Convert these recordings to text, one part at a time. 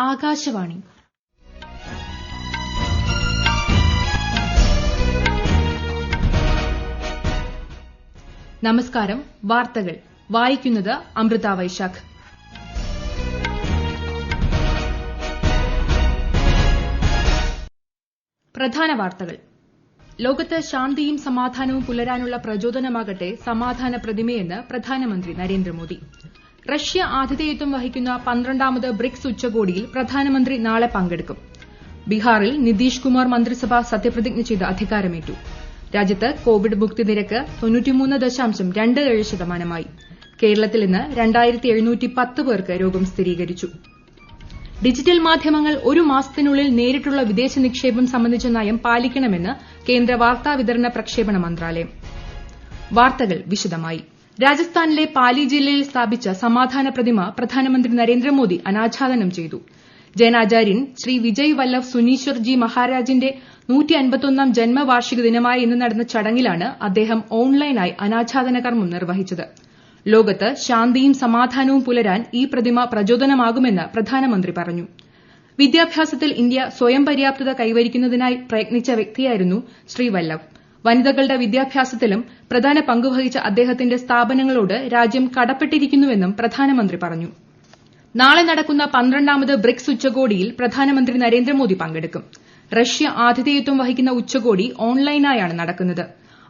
ആകാശവാണി. നമസ്കാരം. വാർത്തകൾ വായിക്കുന്നത് അമൃത വൈശാഖ്. പ്രധാന വാർത്തകൾ. ലോകത്ത് ശാന്തിയും സമാധാനവും പുലരാനുള്ള പ്രചോദനമാകട്ടെ സമാധാന പ്രതിമയെന്ന് പ്രധാനമന്ത്രി നരേന്ദ്രമോദി. റഷ്യ ആതിഥേയത്വം വഹിക്കുന്ന 12ാമത് ബ്രിക്സ് ഉച്ചകോടിയിൽ പ്രധാനമന്ത്രി നാളെ പങ്കെടുക്കും. ബീഹാറിൽ നിതീഷ് കുമാർ മന്ത്രിസഭ സത്യപ്രതിജ്ഞ ചെയ്ത് അധികാരമേറ്റു. രാജ്യത്ത് കോവിഡ് മുക്തി നിരക്ക് 93.27%. കേരളത്തിൽ ഇന്ന് 2710 പേർക്ക് രോഗം സ്ഥിരീകരിച്ചു. ഡിജിറ്റൽ മാധ്യമങ്ങൾ ഒരു മാസത്തിനുള്ളിൽ നേരിട്ടുള്ള വിദേശ നിക്ഷേപം സംബന്ധിച്ച നയം പാലിക്കണമെന്ന് കേന്ദ്ര വാർത്താവിതരണ പ്രക്ഷേപണ മന്ത്രാലയം. വാർത്തകൾ വിശദമായി. രാജസ്ഥാനിലെ പാലി ജില്ലയിൽ സ്ഥാപിച്ച സമാധാന പ്രതിമ പ്രധാനമന്ത്രി നരേന്ദ്രമോദി അനാച്ഛാദനം ചെയ്തു. ജൈനാചാര്യൻ ശ്രീ വിജയ് വല്ലഭ് സുനീശ്വർ ജി മഹാരാജിന്റെ 151ാം ജന്മവാർഷിക ദിനമായ ഇന്ന് നടന്ന ചടങ്ങിലാണ് അദ്ദേഹം ഓൺലൈനായി അനാച്ഛാദന കർമ്മം നിർവഹിച്ചത്. ലോകത്ത് ശാന്തിയും സമാധാനവും പുലരാൻ ഈ പ്രതിമ പ്രചോദനമാകുമെന്ന് പ്രധാനമന്ത്രി പറഞ്ഞു. വിദ്യാഭ്യാസത്തിൽ ഇന്ത്യ സ്വയം പര്യാപ്തത കൈവരിക്കുന്നതിനായി പ്രയത്നിച്ച വ്യക്തിയായിരുന്നു ശ്രീ വല്ലഭ്. വനിതകളുടെ വിദ്യാഭ്യാസത്തിലും പ്രധാന പങ്കുവഹിച്ച അദ്ദേഹത്തിന്റെ സ്ഥാപനങ്ങളോട് രാജ്യം കടപ്പെട്ടിരിക്കുന്നുവെന്നും പ്രധാനമന്ത്രി പറഞ്ഞു. നാളെ നടക്കുന്ന 12ാമത് ബ്രിക്സ് ഉച്ചകോടിയിൽ പ്രധാനമന്ത്രി നരേന്ദ്രമോദി പങ്കെടുക്കും. റഷ്യ ആതിഥേയത്വം വഹിക്കുന്ന ഉച്ചകോടി ഓൺലൈനായാണ് നടക്കുന്നത്.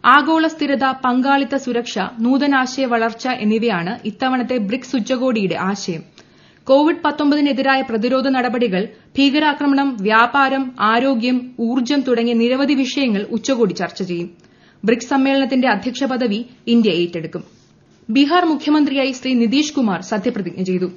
ആഗോള സ്ഥിരത, പങ്കാളിത്ത, സുരക്ഷ, നൂതനാശയ വളർച്ച എന്നിവയാണ് ഇത്തവണത്തെ ബ്രിക്സ് ഉച്ചകോടിയുടെ ആശയം. കോവിഡ്-19-നെതിരായ പ്രതിരോധ നടപടികൾ, ഭീകരാക്രമണം, വ്യാപാരം, ആരോഗ്യം, ഊർജ്ജം തുടങ്ങിയ നിരവധി വിഷയങ്ങൾ ഉച്ചകോടി ചർച്ച ചെയ്യും. ബ്രിക്സ് സമ്മേളനത്തിന്റെ അധ്യക്ഷ പദവി ഇന്ത്യ ഏറ്റെടുക്കും. ബീഹാർ മുഖ്യമന്ത്രിയായി ശ്രീ നിതീഷ് കുമാർ സത്യപ്രതിജ്ഞ ചെയ്തു.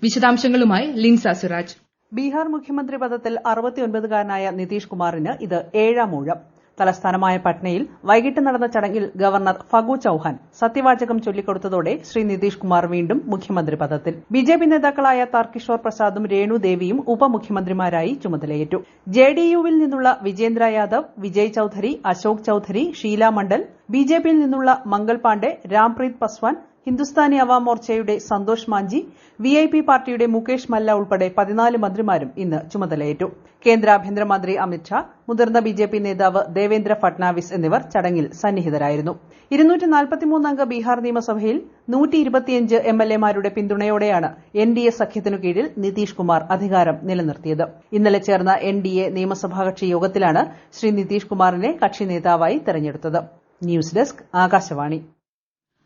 വിശദാംശങ്ങളുമായി ലിൻസ സിറാജ്. ബീഹാർ മുഖ്യമന്ത്രി പദത്തിൽ 69-കാരനായ നിതീഷ് കുമാറിന് ഇത് 7ാം ഊഴം. തലസ്ഥാനമായ പട്നയിൽ വൈകിട്ട് നടന്ന ചടങ്ങിൽ ഗവർണർ ഫഗു ചൌഹാൻ സത്യവാചകം ചൊല്ലിക്കൊടുത്തതോടെ ശ്രീ നിതീഷ് കുമാർ വീണ്ടും മുഖ്യമന്ത്രി പദത്തിൽ. ബിജെപി നേതാക്കളായ താർകിഷോർ പ്രസാദും രേണു ദേവിയും ഉപമുഖ്യമന്ത്രിമാരായി ചുമതലയേറ്റു. ജെഡിയുവിൽ നിന്നുള്ള വിജേന്ദ്ര യാദവ്, വിജയ് ചൌധരി, അശോക് ചൌധരി, ഷീല മണ്ഡൽ, ബിജെപിയിൽ നിന്നുള്ള മംഗൾ പാണ്ഡെ, രാംപ്രീത് പസ്വാൻ, ഹിന്ദുസ്ഥാനി അവാം മോർച്ചയുടെ സന്തോഷ് മാഞ്ചി, വിഐപി പാർട്ടിയുടെ മുകേഷ് മല്ല ഉൾപ്പെടെ 14 മന്ത്രിമാരും ഇന്ന് ചുമതലയേറ്റു. കേന്ദ്ര ആഭ്യന്തരമന്ത്രി അമിത്ഷാ, മുതിർന്ന ബിജെപി നേതാവ് ദേവേന്ദ്ര ഫട്നാവിസ് എന്നിവർ ചടങ്ങിൽ സന്നിഹിതരായിരുന്നു. 243 അംഗ ബീഹാർ നിയമസഭയിൽ 125 എംഎൽഎമാരുടെ പിന്തുണയോടെയാണ് എൻഡിഎ സഖ്യത്തിനു കീഴിൽ നിതീഷ് കുമാർ അധികാരം നിലനിർത്തിയത്. ഇന്നലെ ചേർന്ന എൻഡിഎ നിയമസഭാ കക്ഷി യോഗത്തിലാണ് ശ്രീ നിതീഷ് കുമാറിനെ കക്ഷി നേതാവായി തെരഞ്ഞെടുത്തത്. News desk Akashvani.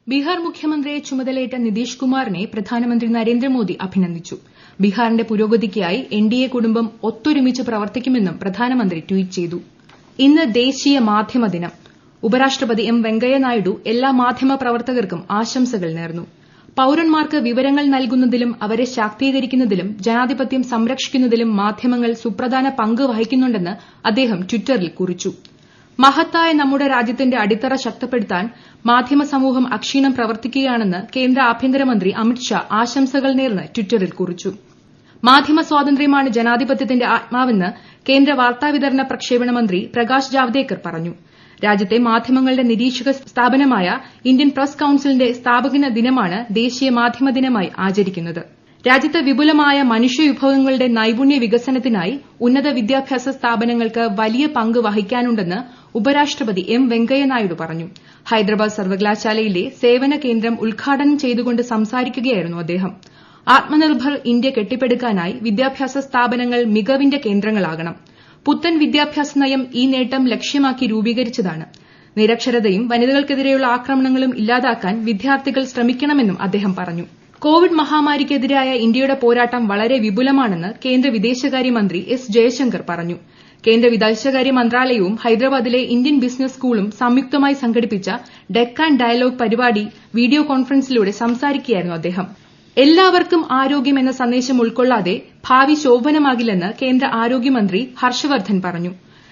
ബീഹാർ മുഖ്യമന്ത്രിയെ ചുമതലയേറ്റ നിതീഷ് കുമാറിനെ പ്രധാനമന്ത്രി നരേന്ദ്രമോദി അഭിനന്ദിച്ചു. ബീഹാറിന്റെ പുരോഗതിക്കായി എൻഡിഎ കുടുംബം ഒത്തൊരുമിച്ച് പ്രവർത്തിക്കുമെന്നും പ്രധാനമന്ത്രി ട്വീറ്റ് ചെയ്തു. ഇന്ന് ദേശീയ മാധ്യമ ദിനം. ഉപരാഷ്ട്രപതി എം വെങ്കയ്യനായിഡു എല്ലാ മാധ്യമ പ്രവർത്തകർക്കും ആശംസകൾ നേർന്നു. പൌരന്മാർക്ക് വിവരങ്ങൾ നൽകുന്നതിലും അവരെ ശാക്തീകരിക്കുന്നതിലും ജനാധിപത്യം സംരക്ഷിക്കുന്നതിലും മാധ്യമങ്ങൾ സുപ്രധാന പങ്ക് വഹിക്കുന്നുണ്ടെന്ന് അദ്ദേഹം ട്വിറ്ററിൽ കുറിച്ചു. മഹത്തായ നമ്മുടെ രാജ്യത്തിന്റെ അടിത്തറ ശക്തിപ്പെടുത്താൻ മാധ്യമ സമൂഹം അക്ഷീണം പ്രവർത്തിക്കുകയാണെന്ന് കേന്ദ്ര ആഭ്യന്തരമന്ത്രി അമിത്ഷാ ആശംസകൾ നേർന്ന് ട്വിറ്ററിൽ കുറിച്ചു. മാധ്യമ സ്വാതന്ത്ര്യമാണ് ജനാധിപത്യത്തിന്റെ ആത്മാവെന്ന് കേന്ദ്ര വാർത്താവിതരണ പ്രക്ഷേപണ മന്ത്രി പ്രകാശ് ജാവ്ദേക്കർ പറഞ്ഞു. രാജ്യത്തെ മാധ്യമങ്ങളുടെ നിരീക്ഷക സ്ഥാപനമായ ഇന്ത്യൻ പ്രസ് കൌൺസിലിന്റെ സ്ഥാപക ദിനമാണ് ദേശീയ മാധ്യമ ദിനമായി ആചരിക്കുന്നത്. രാജ്യത്ത് വിപുലമായ മനുഷ്യവിഭവങ്ങളുടെ നൈപുണ്യ വികസനത്തിനായി ഉന്നത വിദ്യാഭ്യാസ സ്ഥാപനങ്ങൾക്ക് വലിയ പങ്ക് വഹിക്കാനുണ്ടെന്ന് ഉപരാഷ്ട്രപതി എം വെങ്കയ്യനായിഡു പറഞ്ഞു. ഹൈദരാബാദ് സർവകലാശാലയിലെ സേവന കേന്ദ്രം ഉദ്ഘാടനം ചെയ്തുകൊണ്ട് സംസാരിക്കുകയായിരുന്നു അദ്ദേഹം. ആത്മനിർഭർ ഇന്ത്യ കെട്ടിപ്പടുക്കാനായി വിദ്യാഭ്യാസ സ്ഥാപനങ്ങൾ മികവിന്റെ കേന്ദ്രങ്ങളാകണം. പുത്തൻ വിദ്യാഭ്യാസ നയം ഈ നേട്ടം ലക്ഷ്യമാക്കി രൂപീകരിച്ചതാണ്. നിരക്ഷരതയും വനിതകൾക്കെതിരെയുള്ള ആക്രമണങ്ങളും ഇല്ലാതാക്കാൻ വിദ്യാർത്ഥികൾ ശ്രമിക്കണമെന്നും അദ്ദേഹം പറഞ്ഞു. കോവിഡ് മഹാമാരിക്കെതിരായ ഇന്ത്യയുടെ പോരാട്ടം വളരെ വിപുലമാണെന്ന് കേന്ദ്ര വിദേശകാര്യമന്ത്രി എസ് ജയശങ്കർ പറഞ്ഞു. കേന്ദ്ര വിദേശകാര്യ മന്ത്രാലയവും ഹൈദരാബാദിലെ ഇന്ത്യൻ ബിസിനസ് സ്കൂളും സംയുക്തമായി സംഘടിപ്പിച്ച ഡെക്കാൻ ഡയലോഗ് പരിപാടി വീഡിയോ കോൺഫറൻസിലൂടെ സംസാരിക്കുകയായിരുന്നു അദ്ദേഹം. എല്ലാവർക്കും ആരോഗ്യം എന്ന സന്ദേശം ഉൾക്കൊള്ളാതെ ഭാവി ശോഭനമാകില്ലെന്ന് കേന്ദ്ര ആരോഗ്യമന്ത്രി ഹർഷവർദ്ധൻ പറഞ്ഞു.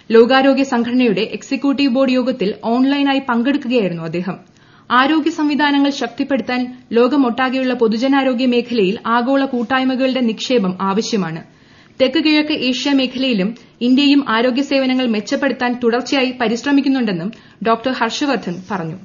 ലോകാരോഗ്യ സംഘടനയുടെ എക്സിക്യൂട്ടീവ് ബോർഡ് യോഗത്തിൽ ഓൺലൈനായി പങ്കെടുക്കുകയായിരുന്നു അദ്ദേഹം. ആരോഗ്യ സംവിധാനങ്ങൾ ശക്തിപ്പെടുത്താൻ ലോകമൊട്ടാകെയുള്ള പൊതുജനാരോഗ്യ മേഖലയിൽ ആഗോള കൂട്ടായ്മകളുടെ നിക്ഷേപം ആവശ്യമാണ്. തെക്ക് കിഴക്ക് ഏഷ്യ മേഖലയിലും ഇന്ത്യയും ആരോഗ്യ സേവനങ്ങൾ മെച്ചപ്പെടുത്താൻ തുടർച്ചയായി പരിശ്രമിക്കുന്നുണ്ടെന്നും ഡോക്ടർ ഹർഷവർദ്ധൻ പറഞ്ഞു.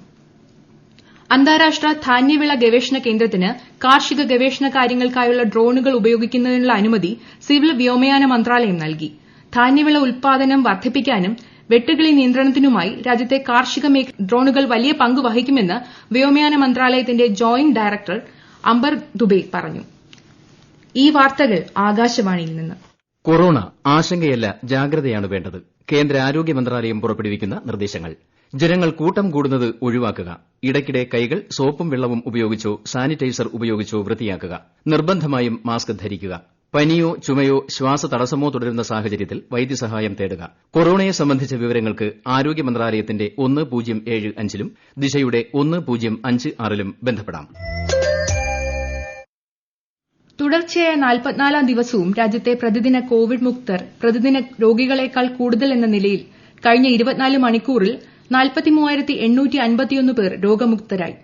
അന്താരാഷ്ട്ര ധാന്യവിള ഗവേഷണ കേന്ദ്രത്തിന് കാർഷിക ഗവേഷണ കാര്യങ്ങൾക്കായുള്ള ഡ്രോണുകൾ ഉപയോഗിക്കുന്നതിനുള്ള അനുമതി സിവിൽ വ്യോമയാന മന്ത്രാലയം നൽകി. ധാന്യവിള ഉൽപാദനം വർദ്ധിപ്പിക്കാനും വെട്ടുകിളി നിയന്ത്രണത്തിനുമായി രാജ്യത്തെ കാർഷിക മേഖലയിൽ ഡ്രോണുകൾ വലിയ പങ്ക് വഹിക്കുമെന്ന് വ്യോമയാന മന്ത്രാലയത്തിന്റെ ജോയിന്റ് ഡയറക്ടർ അംബർ ദുബെ പറഞ്ഞു. ഈ വാർത്തകൾ ആകാശവാണിയിൽ നിന്ന്. കൊറോണ ആശങ്കയല്ല, ജാഗ്രതയാണ് വേണ്ടത്. കേന്ദ്ര ആരോഗ്യ മന്ത്രാലയം പുറപ്പെടുവിക്കുന്ന നിർദ്ദേശങ്ങൾ. ജനങ്ങൾ കൂട്ടം കൂടുന്നത് ഒഴിവാക്കുക. ഇടയ്ക്കിടെ കൈകൾ സോപ്പും വെള്ളവും ഉപയോഗിച്ചോ സാനിറ്റൈസർ ഉപയോഗിച്ചോ വൃത്തിയാക്കുക. നിർബന്ധമായും മാസ്ക് ധരിക്കുക. പനിയോ ചുമയോ ശ്വാസതടസ്സമോ തുടരുന്ന സാഹചര്യത്തിൽ വൈദ്യസഹായം തേടുക. കൊറോണയെ സംബന്ധിച്ച വിവരങ്ങൾക്ക് ആരോഗ്യ മന്ത്രാലയത്തിന്റെ 1075 ലും ദിശയുടെ 1056 ലും ബന്ധപ്പെടാം. തുടർച്ചയായ 44ാം ദിവസവും രാജ്യത്തെ പ്രതിദിന കോവിഡ് മുക്തർ പ്രതിദിന രോഗികളേക്കാൾ കൂടുതൽ എന്ന നിലയിൽ കഴിഞ്ഞ 24 മണിക്കൂറിൽ 43,851 പേർ രോഗമുക്തരായി.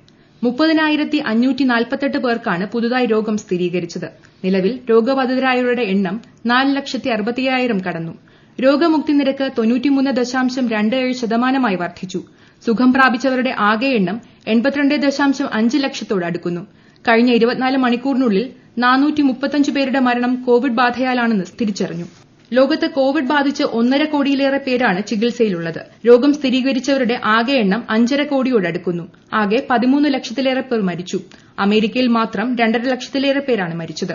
30,548 പേർക്കാണ് പുതുതായി രോഗം സ്ഥിരീകരിച്ചത്. നിലവിൽ രോഗബാധിതരായവരുടെ എണ്ണം 4,60,000 കടന്നു. രോഗമുക്തി നിരക്ക് 93.27% വർദ്ധിച്ചു. സുഖം പ്രാപിച്ചവരുടെ ആകെ എണ്ണം 82.5 ലക്ഷത്തോട് അടുക്കുന്നു. കഴിഞ്ഞ 24 മണിക്കൂറിനുള്ളിൽ 435 പേരുടെ മരണം കോവിഡ് ബാധയാലാണെന്ന് തിരിച്ചറിഞ്ഞു. ലോകത്ത് കോവിഡ് ബാധിച്ച് 1.5 കോടിയിലേറെ പേരാണ് ചികിത്സയിലുള്ളത്. രോഗം സ്ഥിരീകരിച്ചവരുടെ ആകെ എണ്ണം 5.5 കോടിയോടടുക്കുന്നു. ആകെ 13 ലക്ഷത്തിലേറെ പേർ മരിച്ചു. അമേരിക്കയിൽ മാത്രം 2.5 ലക്ഷത്തിലേറെ പേരാണ് മരിച്ചത്.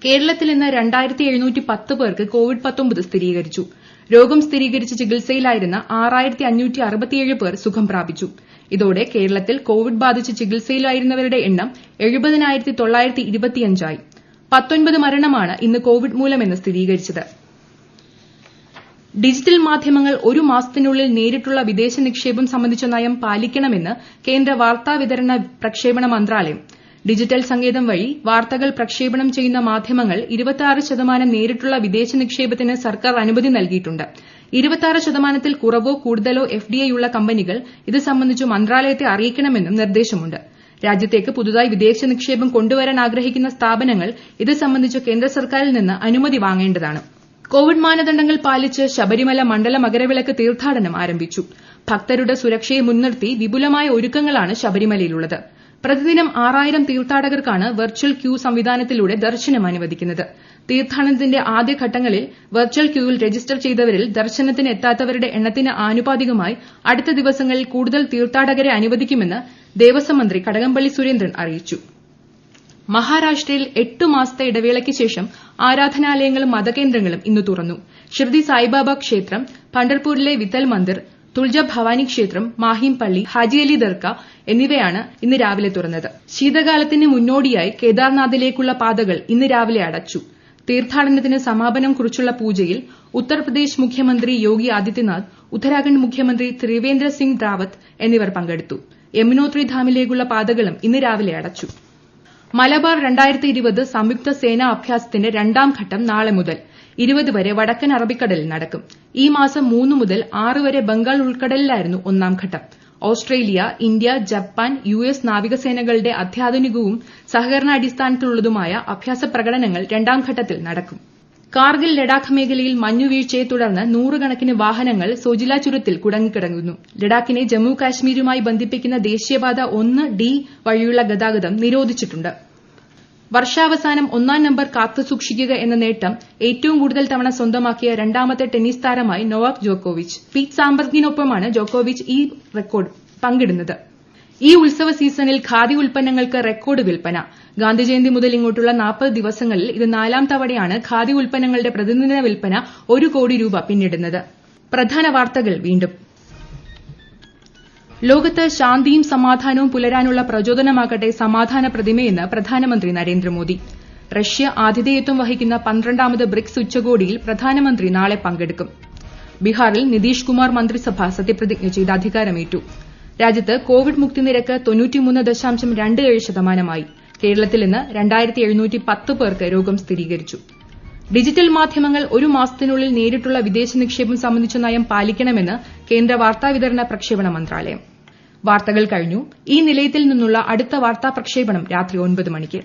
കേരളത്തിൽ ഇന്ന് 2,710 പേർക്ക് കോവിഡ്-19 സ്ഥിരീകരിച്ചു. രോഗം സ്ഥിരീകരിച്ച് ചികിത്സയിലായിരുന്ന 6,567 പേർ സുഖം പ്രാപിച്ചു. ഇതോടെ കേരളത്തിൽ കോവിഡ് ബാധിച്ച് ചികിത്സയിലായിരുന്നവരുടെ എണ്ണം 70,925 ആയി. 19 മരണമാണ് ഇന്ന് കോവിഡ് മൂലമെന്ന് സ്ഥിരീകരിച്ചത്. ഡിജിറ്റൽ മാധ്യമങ്ങൾ ഒരു മാസത്തിനുള്ളിൽ നേരിട്ടുള്ള വിദേശ നിക്ഷേപം സംബന്ധിച്ച നയം പാലിക്കണമെന്ന് കേന്ദ്ര വാർത്താവിതരണ പ്രക്ഷേപണ മന്ത്രാലയം. ഡിജിറ്റൽ സങ്കേതം വഴി വാർത്തകൾ പ്രക്ഷേപണം ചെയ്യുന്ന മാധ്യമങ്ങൾ 26% നേരിട്ടുള്ള വിദേശ നിക്ഷേപത്തിന് സർക്കാർ അനുമതി നൽകിയിട്ടുണ്ട്. 26%-ൽ കുറവോ കൂടുതലോ FDI ഉള്ള കമ്പനികൾ ഇത് സംബന്ധിച്ച് മന്ത്രാലയത്തെ അറിയിക്കണമെന്നും നിർദ്ദേശമുണ്ട്. രാജ്യത്തേക്ക് പുതുതായി വിദേശ നിക്ഷേപം കൊണ്ടുവരാൻ ആഗ്രഹിക്കുന്ന സ്ഥാപനങ്ങൾ ഇത് സംബന്ധിച്ച് കേന്ദ്ര സർക്കാരിൽ നിന്ന് അനുമതി വാങ്ങേണ്ടതാണ്. കോവിഡ് മാനദണ്ഡങ്ങൾ പാലിച്ച് ശബരിമല മണ്ഡല മകരവിളക്ക് തീർത്ഥാടനം ആരംഭിച്ചു. ഭക്തരുടെ സുരക്ഷയെ മുൻനിർത്തി വിപുലമായ ഒരുക്കങ്ങളാണ് ശബരിമലയിലുള്ളത്. പ്രതിദിനം 6000 തീർത്ഥാടകർക്കാണ് വെർച്വൽ ക്യൂ സംവിധാനത്തിലൂടെ ദർശനം അനുവദിക്കുന്നത്. തീർത്ഥാടനത്തിന്റെ ആദ്യഘട്ടങ്ങളിൽ വെർച്വൽ ക്യൂവിൽ രജിസ്റ്റർ ചെയ്തവരിൽ ദർശനത്തിന് എത്താത്തവരുടെ എണ്ണത്തിന് ആനുപാതികമായി അടുത്ത ദിവസങ്ങളിൽ കൂടുതൽ തീർത്ഥാടകരെ അനുവദിക്കുമെന്ന് ദേവസ്വം മന്ത്രി കടകംപള്ളി സുരേന്ദ്രൻ അറിയിച്ചു. മഹാരാഷ്ട്രയിൽ 8 മാസത്തെ ഇടവേളയ്ക്ക് ശേഷം ആരാധനാലയങ്ങളും മതകേന്ദ്രങ്ങളും ഇന്ന് തുറന്നു. ഷിർദി സായിബാബ ക്ഷേത്രം, പണ്ഡർപൂരിലെ വിത്തൽ മന്ദിർ, തുൾജ ഭവാനി ക്ഷേത്രം, മാഹിം പള്ളി, ഹാജി അലി ദർഗ എന്നിവയാണ് ഇന്ന് രാവിലെ തുറന്നത്. ശീതകാലത്തിന് മുന്നോടിയായി കേദാർനാഥിലേക്കുള്ള പാതകൾ ഇന്ന് രാവിലെ അടച്ചു. തീർത്ഥാടനത്തിന് സമാപനം കുറിച്ചുള്ള പൂജയിൽ ഉത്തർപ്രദേശ് മുഖ്യമന്ത്രി യോഗി ആദിത്യനാഥ്, ഉത്തരാഖണ്ഡ് മുഖ്യമന്ത്രി ത്രിവേന്ദ്ര സിംഗ് റാവത്ത് എന്നിവർ പങ്കെടുത്തു. യമുനോത്രി ധാമിലേക്കുള്ള പാതകളും ഇന്ന് രാവിലെ അടച്ചു. മലബാർ 2020 സംയുക്ത സേനാ അഭ്യാസത്തിന്റെ 2ാം ഘട്ടം നാളെ മുതൽ 20 വരെ വടക്കൻ അറബിക്കടലിൽ നടക്കും. ഈ മാസം 3 മുതൽ 6 വരെ ബംഗാൾ ഉൾക്കടലിലായിരുന്നു 1ാം ഘട്ടം. ഓസ്ട്രേലിയ, ഇന്ത്യ, ജപ്പാൻ, US നാവികസേനകളുടെ അത്യാധുനികവും സഹകരണാടിസ്ഥാനത്തിലുള്ളതുമായ അഭ്യാസ പ്രകടനങ്ങൾ 2ാം ഘട്ടത്തിൽ നടക്കും. കാർഗിൽ ലഡാക്ക് മേഖലയിൽ മഞ്ഞുവീഴ്ചയെ തുടർന്ന് 100 കണക്കിന് വാഹനങ്ങൾ സോജില ചുരത്തിൽ കുടുങ്ങിക്കിടക്കുന്നു. ലഡാക്കിനെ ജമ്മു കാശ്മീരുമായി ബന്ധിപ്പിക്കുന്ന ദേശീയപാത 1D വഴിയുള്ള ഗതാഗതം നിരോധിച്ചിട്ടുണ്ട്. വർഷാവസാനം 1ാം നമ്പർ കാത്തുസൂക്ഷിക്കുക എന്ന നേട്ടം ഏറ്റവും കൂടുതൽ തവണ സ്വന്തമാക്കിയ 2ാമത്തെ ടെന്നീസ് താരമായി നൊവാക് ജോക്കോവിച്ച്. പീറ്റ് സാംബർഗിനൊപ്പമാണ് ജോക്കോവിച്ച് ഈ റെക്കോർഡ് പങ്കിടുന്നത്. ഈ ഉത്സവ സീസണിൽ ഖാദി ഉൽപ്പന്നങ്ങൾക്ക് റെക്കോർഡ് വിൽപ്പന. ഗാന്ധിജയന്തി മുതൽ ഇങ്ങോട്ടുള്ള 40 ദിവസങ്ങളിൽ ഇത് 4ാം തവണയാണ് ഖാദി ഉൽപ്പന്നങ്ങളുടെ പ്രതിദിന വിൽപ്പന 1 കോടി രൂപ പിന്നിടുന്നത്. പ്രധാന വാർത്തകൾ വീണ്ടും. ലോകത്ത് ശാന്തിയും സമാധാനവും പുലരാനുള്ള പ്രചോദനമാകട്ടെ സമാധാന പ്രതിമയെന്ന് പ്രധാനമന്ത്രി നരേന്ദ്രമോദി. റഷ്യ ആതിഥേയത്വം വഹിക്കുന്ന 12ാമത് ബ്രിക്സ് ഉച്ചകോടിയിൽ പ്രധാനമന്ത്രി നാളെ പങ്കെടുക്കും. ബീഹാറിൽ നിതീഷ് കുമാർ മന്ത്രിസഭ സത്യപ്രതിജ്ഞ ചെയ്ത് അധികാരമേറ്റു. രാജ്യത്ത് കോവിഡ് മുക്തി നിരക്ക് 93.27%. കേരളത്തിൽ ഇന്ന് 2,710 പേർക്ക് രോഗം സ്ഥിരീകരിച്ചു. ഡിജിറ്റൽ മാധ്യമങ്ങൾ ഒരു മാസത്തിനുള്ളിൽ നേരിട്ടുള്ള വിദേശ നിക്ഷേപം സംബന്ധിച്ച നയം പാലിക്കണമെന്ന് കേന്ദ്ര വാർത്താവിതരണ പ്രക്ഷേപണ മന്ത്രാലയം. വാർത്തകൾ കഴിഞ്ഞു. ഈ നിലയത്തിൽ നിന്നുള്ള അടുത്ത വാർത്താ പ്രക്ഷേപണം രാത്രി 9 മണിക്ക്.